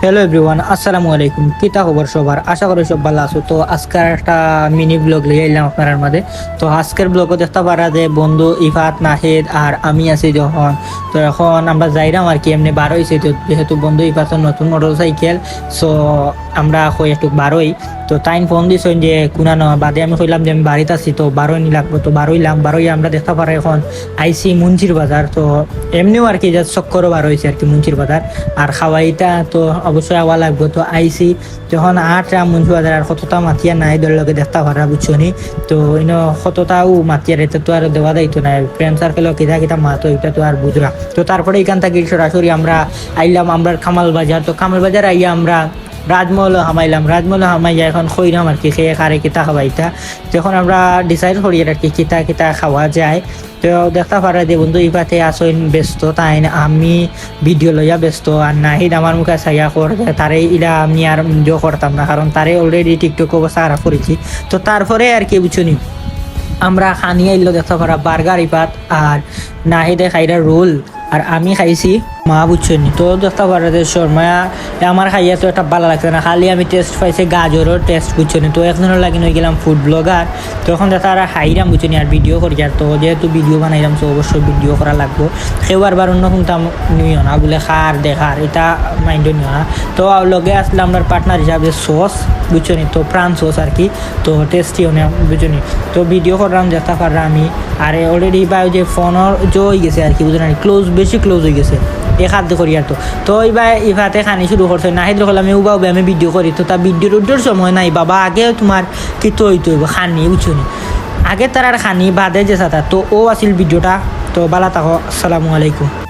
Hello everyone, আসসালামু আলাইকুম। কিতা খবর সবার? আশা করি সব ভালো আছো। তো আজকের একটা মিনি ব্লগ লিয়ে এলাম আপনার মাঝে। তো আজকের ব্লগে দেখতে পারা যে বন্ধু ইফাত, নাহিদ আর আমি আছি যখন। তো এখন আমরা যাইরাম আর কি এমনি বার হয়েছি, তো যেহেতু বন্ধু ইফাতের নতুন মোটর সাইকেল, সো আমরা কই একটু বারোই। তো তাইন ফোন দিছেন যে কুনানো বাদে, আমি কইলাম যে আমি বাড়িতে আছি, তো বারোই নি লাগবো। তো বারোই আমরা দেখতে পারা এখন আইসি মুন্সির বাজার। তো এমনিও আর কি যা চক্করও বার হয়েছে আর কি মুন্সির বাজার। আর খাওয়াইটা তো অবশ্যই আওয়া লাগবে। তো আইসি যখন আটরা মুন্সি বাজার আর কতটা মাতিয়া নাই দল লগে দেখতে পারা, বুঝছো নি? তো ইনো কতটাও মাতিয়া রেতে তো আর দেওয়া দায়িত্ব নাই, ফ্রেন্ড সার্কেলও কিতা কিতা মাতো এটা তো আর বুঝরা। তো তারপরে এখান থেকে সরাসরি আমরা আইলাম আমরা কামাল বাজার। তো কামাল বাজার আইয়া আমরা রাজমহল হামাইয়া এখন খইরাম আর কি খেয়ে খারে কিতা খাওয়াইতা। যখন আমরা ডিসাইড করি আর কি কিতা কিতা খাওয়া যায়, তো দেখতে পারা যে বন্ধু ইপাতে আসইন ব্যস্ত, তাই আমি ভিডিও লইয়া ব্যস্ত। আর নাহিদ আমার মুখে চাইয়া কর তারে ইলা আমি আর ভিডিও করতাম না, কারণ তারে অলরেডি টিকটক অবস্থা আরা করেছি। তো তারপরে আর কি বুঝুনি আমরা খানি আইলো দেখতে পারা বার্গার ইপাত, আর নাহিদে খাইরা রোল, আর আমি খাইছি মা, বুঝছেন। তো দেখতে পারা যে শর্মায়া আমার খাইয়া তো একটা ভালো লাগছে না, খালি আমি টেস্ট পাইছি গাজরের টেস্ট, বুঝছেন। তো একজনের লাগি হয়ে গেলাম ফুড ব্লগার। তো এখন দেখা আর হাইরাম, বুঝছেন, আর ভিডিও করি। আর তো যেহেতু ভিডিও বানাইলাম, তো অবশ্যই ভিডিও করা লাগবো। কেউ বারবার অন্য কোনটা নিও না, বলে খার দেখার এটা মাইন্ডও নিও না। তো লগে আসলে আমার পার্টনার হিসাবে সস, বুঝছেন, তো প্রাণ সস আর কি। তো টেস্টি অনেক, বুঝছেন। তো ভিডিও করলাম দেখতে পারলাম আমি। আর অলরেডি বা যে ফোনের জো হয়ে গেছে আর কি, বুঝলেন, বেশি ক্লোজ হয়ে গেছে এক হাত করি। আর তো এইবার ইফাতে খানি শুরু করছে, নাহিদ হলাম উবাও আমি ভিডিও করি। তো তার ভিডিওর সময় নাই বাবা, আগে তোমার কি তৈরি খানি, বুঝছো নি, আগে তার আর খানি বাদে যে সাথে। তো ও আসিল ভিডিওটা। তো বালা থাকো, আসসালামু আলাইকুম।